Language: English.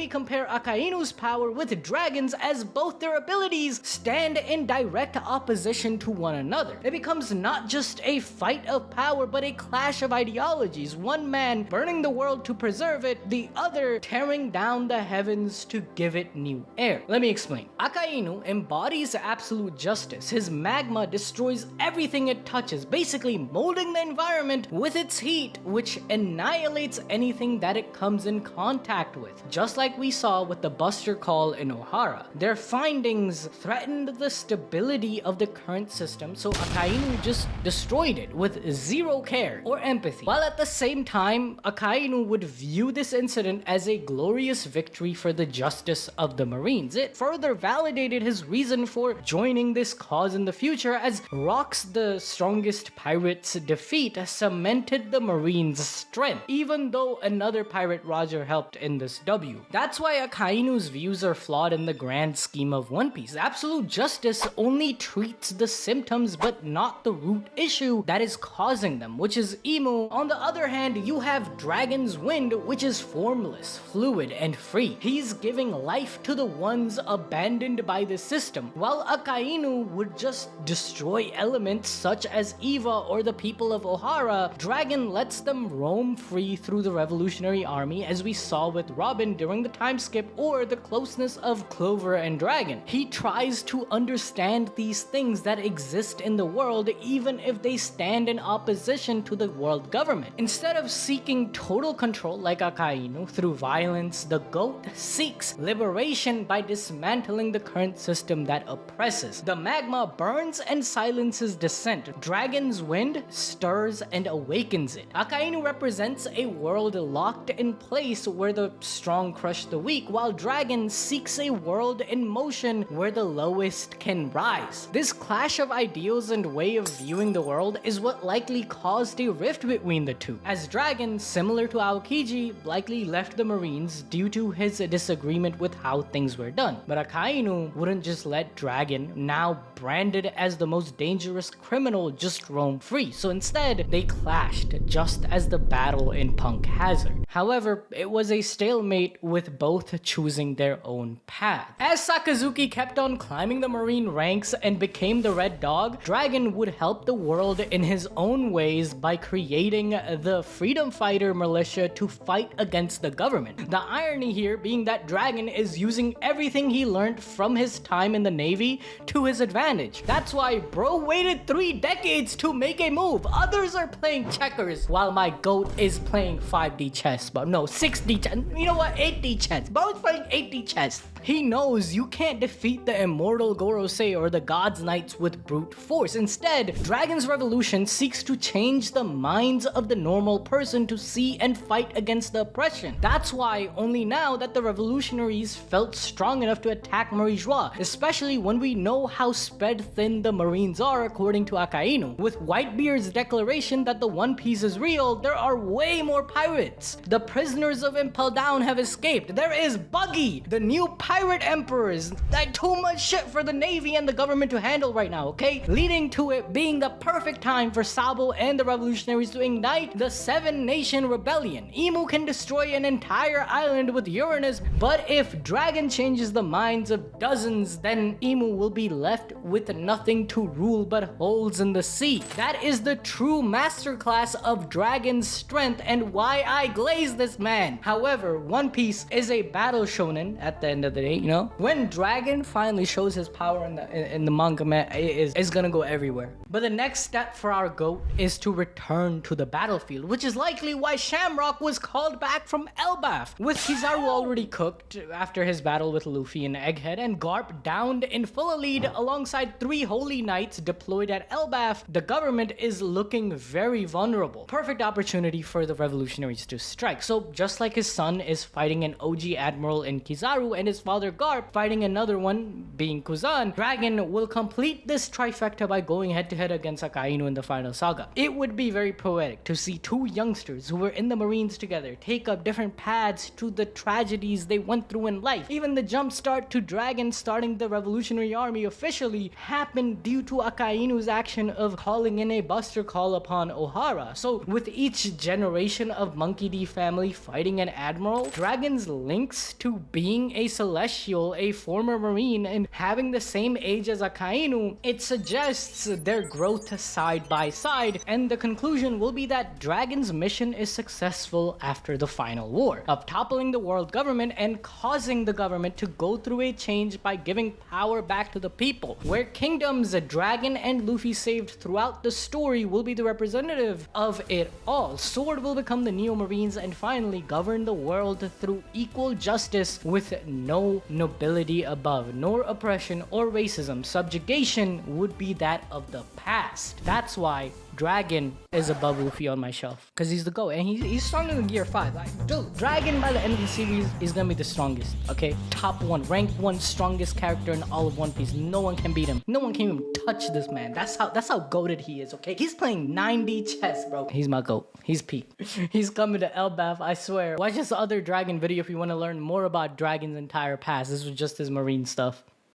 compare Akainu's power with Dragon's, as both their abilities stand in direct opposition to one another. It becomes not just a fight of power, but a clash of ideologies, one man burning the world to preserve it, the other tearing down the heavens to give it new air. Let me explain. Akainu embodies absolute justice. His magma destroys everything it touches, basically molding the environment with its heat, which annihilates anything that it comes in contact with, just like we saw with the Buster Call in Ohara. Their findings threatened the stability of the current system, so Akainu just destroyed it with zero care or empathy. While at the same time, Akainu would view this incident as a glorious victory for the justice of the Marines. It further validated his reason for joining this cause in the future, as Rock's the strongest pirate's defeat cemented the Marines' strength, even though another pirate Roger helped in this W. That's why Akainu's views are flawed in the grand scheme of One Piece. Absolute justice only treats the symptoms but not the root issue that is causing them, which is Emu. On the other hand, you have Dragon's Wind, which is formless, fluid, and free. He's giving life to the ones abandoned by the system, while Akainu would just destroy elements such as Eva or the people of Ohara. Dragon lets them roam free through the Revolutionary Army, as we saw with Robin during the time skip, or the closeness of Clover and Dragon. He tries to understand these things that exist in the world, even if they stand in opposition to the world government. Instead of seeking total control like Akainu through violence, the GOAT seeks liberation by dismantling the current system that oppresses. The magma burns and silences dissent. Dragon's Wind stirs and awakens it. Akainu represents a world locked in place where the strong crush the weak, while Dragon seeks a world in motion where the lowest can rise. This clash of ideals and way of viewing the world is what likely caused a rift between the two, as Dragon, similar to Aokiji, likely left the Marines due to his disagreement with how things were done. But Akainu wouldn't just let Dragon, now branded as the most dangerous criminal, just roam free. So instead, they clashed just as the battle in Punk Hazard. However, it was a stalemate with both choosing their own path. As Sakazuki kept on climbing the Marine ranks and became the Red Dog, Dragon would help the world in his own ways by creating the Freedom Fighter militia to fight against the government. The irony here being that Dragon is using everything he learned from his time in the Navy to his advantage. That's why bro waited 3 decades to make a move. Others are playing checkers while my GOAT is playing 5D chess, but no, 6D chess. You know what? 8D chess. Bro's playing 8D chess. He knows you can't defeat the immortal Gorosei or the God's Knights with brute force. Instead, Dragon's Revolution seeks to change the minds of the normal person to see and fight against the oppression. That's why only now that the revolutionaries felt strong enough to attack Mary Geoise, especially when we know how spread thin the Marines are according to Akainu. With Whitebeard's declaration that the One Piece is real, there are way more pirates. The prisoners of Impel Down have escaped. There is Buggy, the new pirate emperors. Too much shit for the Navy and the government to handle right now, okay? Leading to it being the perfect time for Sabo and the revolutionaries to ignite the 7-Nation Rebellion. Emu can destroy an entire island with Uranus, but if Dragon changes the minds of dozens, then Emu will be left with nothing to rule but holes in the sea. That is the true masterclass of Dragon's strength and why I glaze this man. However, One Piece is a battle shonen at the end of the day, you know? When Dragon finally shows his power in the manga, man, it's gonna go everywhere. But the next step for our GOAT is to return to the battlefield, which is likely why Shamrock was called back from Elbaf. With Kizaru already cooked after his battle with Luffy and Egghead, and Garp downed in full lead alongside 3 Holy Knights deployed at Elbaf, the government is looking very vulnerable. Perfect opportunity for the revolutionaries to strike. So just like his son is fighting an OG admiral in Kizaru and his father Garp fighting another one being Kuzan, Dragon will complete this trifecta by going head to head-to-head against Akainu in the final saga. It would be very poetic to see two youngsters who were in the Marines together take up different paths to the tragedies they went through in life. Even the jump start to Dragon starting the Revolutionary Army officially happened due to Akainu's action of calling in a buster call upon Ohara. So with each generation of Monkey D family fighting an admiral, Dragon's links to being a celestial, a former Marine, and having the same age as Akainu, it suggests their growth side by side, and the conclusion will be that Dragon's mission is successful after the final war, of toppling the world government and causing the government to go through a change by giving power back to the people. Where kingdoms Dragon and Luffy saved throughout the story will be the representative of it all. Sword will become the Neo Marines and finally govern the world through equal justice with no nobility above, nor oppression or racism. Subjugation would be that of the past. That's why Dragon is above Luffy on my shelf, because he's the GOAT and he's stronger than Gear 5. Like, dude, Dragon by the end of the series is gonna be the strongest, okay? Top 1, rank 1 strongest character in all of One Piece. No one can beat him. No one can even touch this man. That's how goated he is, okay? He's playing 90 chess, bro. He's my GOAT. He's peak. He's coming to Elbaf, I swear. Watch this other Dragon video if you want to learn more about Dragon's entire past. This was just his Marine stuff.